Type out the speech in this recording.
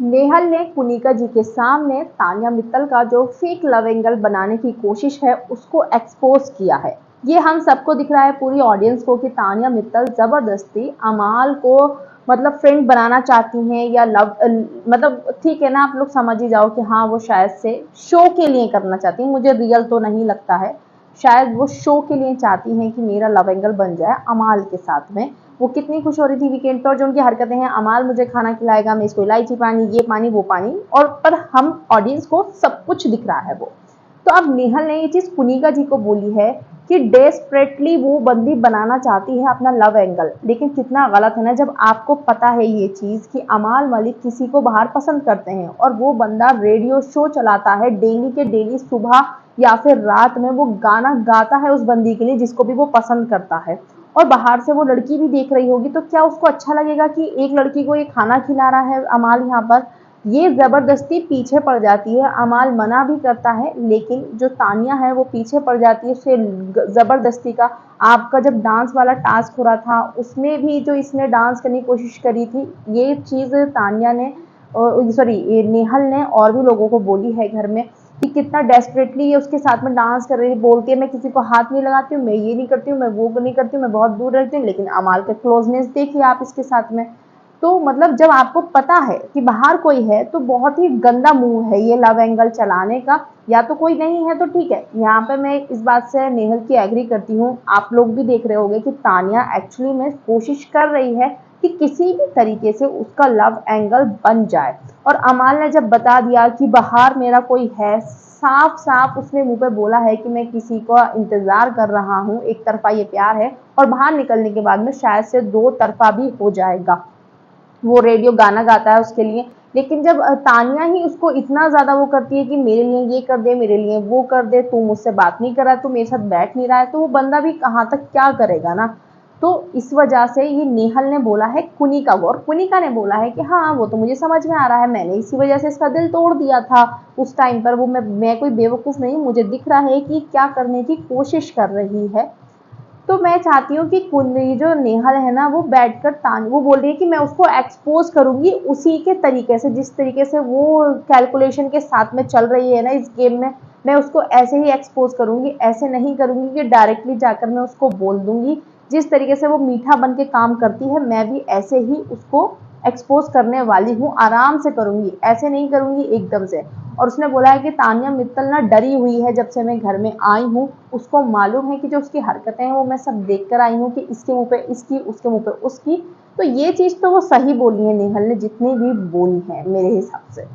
नेहल ने कुनिका जी के सामने तान्या मित्तल का जो फेक लव एंगल बनाने की कोशिश है उसको एक्सपोज किया है। ये हम सबको दिख रहा है, पूरी ऑडियंस को, कि तान्या मित्तल जबरदस्ती अमाल को मतलब फ्रेंड बनाना चाहती हैं या लव मतलब ठीक है ना, आप लोग समझ ही जाओ कि हाँ वो शायद से शो के लिए करना चाहती हैं। मुझे रियल तो नहीं लगता है, शायद वो शो के लिए चाहती हैं कि मेरा लव एंगल बन जाए अमाल के साथ में। वो कितनी खुश हो रही थी वीकेंड पर, जो उनकी हरकतें हैं, अमाल मुझे खाना खिलाएगा, मैं इसको इलायची पानी, ये पानी वो पानी, और पर हम ऑडियंस को सब कुछ दिख रहा है वो। तो अब नेहल ने ये चीज कुनिका जी को बोली है कि डेस्परेटली वो बंदी बनाना चाहती है अपना लव एंगल, लेकिन कितना गलत है ना, जब आपको पता है ये चीज कि अमाल मलिक किसी को बाहर पसंद करते हैं और वो बंदा रेडियो शो चलाता है डेली के डेली, सुबह या फिर रात में वो गाना गाता है उस बंदी के लिए जिसको भी वो पसंद करता है, और बाहर से वो लड़की भी देख रही होगी, तो क्या उसको अच्छा लगेगा कि एक लड़की को ये खाना खिला रहा है अमाल यहाँ पर। ये जबरदस्ती पीछे पड़ जाती है, अमाल मना भी करता है लेकिन जो तानिया है वो पीछे पड़ जाती है उसे जबरदस्ती का। आपका जब डांस वाला टास्क हो रहा था उसमें भी जो इसने डांस करने की कोशिश करी थी, ये चीज तानिया ने सॉरी नेहल ने और भी लोगों को बोली है घर में कि कितना डेस्परेटली ये उसके साथ में डांस कर रही है, बोलती है मैं किसी को हाथ नहीं लगाती हूँ, मैं ये नहीं करती हूँ, मैं वो नहीं करती हूँ, मैं बहुत दूर रहती हूँ, लेकिन अमाल का क्लोजनेस देखिए आप इसके साथ में। तो मतलब जब आपको पता है कि बाहर कोई है तो बहुत ही गंदा मूव है ये लव एंगल चलाने का। या तो कोई नहीं है तो ठीक है, यहाँ पे मैं इस बात से नेहल की एग्री करती हूँ, आप लोग भी देख रहे होंगे कि तानिया एक्चुअली में कोशिश कर रही है कि किसी भी तरीके से उसका लव एंगल बन जाए। और अमाल ने जब बता दिया कि बाहर मेरा कोई है, साफ साफ उसने मुंह पे बोला है कि मैं किसी का इंतजार कर रहा हूँ, एक तरफा ये प्यार है, और बाहर निकलने के बाद में शायद से दो तरफा भी हो जाएगा। वो रेडियो गाना गाता है उसके लिए, लेकिन जब तानिया ही उसको इतना ज्यादा वो करती है कि मेरे लिए ये कर दे, मेरे लिए वो कर दे, तू मुझसे बात नहीं कर रहा है, तू मेरे साथ बैठ नहीं रहा है, तो वो बंदा भी कहाँ तक क्या करेगा ना। तो इस वजह से ये नेहल ने बोला है कुनिका को, और कुनिका ने बोला है कि हाँ वो तो मुझे समझ में आ रहा है, मैंने इसी वजह से इसका दिल तोड़ दिया था उस टाइम पर। वो मैं कोई बेवकूफ नहीं, मुझे दिख रहा है कि क्या करने की कोशिश कर रही है। तो मैं चाहती हूँ कि ये जो नेहल है ना वो बैठकर वो बोल रही है कि मैं उसको एक्सपोज करूंगी उसी के तरीके से, जिस तरीके से वो कैलकुलेशन के साथ में चल रही है ना इस गेम में, मैं उसको ऐसे ही एक्सपोज करूंगी, ऐसे नहीं करूंगी कि डायरेक्टली जाकर मैं उसको बोल दूंगी। जिस तरीके से वो मीठा बन के काम करती है मैं भी ऐसे ही उसको एक्सपोज करने वाली हूँ, आराम से करूंगी, ऐसे नहीं करूंगी एकदम से। और उसने बोला है कि तानिया मित्तल ना डरी हुई है जब से मैं घर में आई हूँ, उसको मालूम है कि जो उसकी हरकतें हैं वो मैं सब देख कर आई हूँ कि इसके मुंह पे इसकी, उसके मुंह पे उसकी। तो ये चीज तो वो सही बोली है नेहल ने, जितनी भी बोली है मेरे हिसाब से।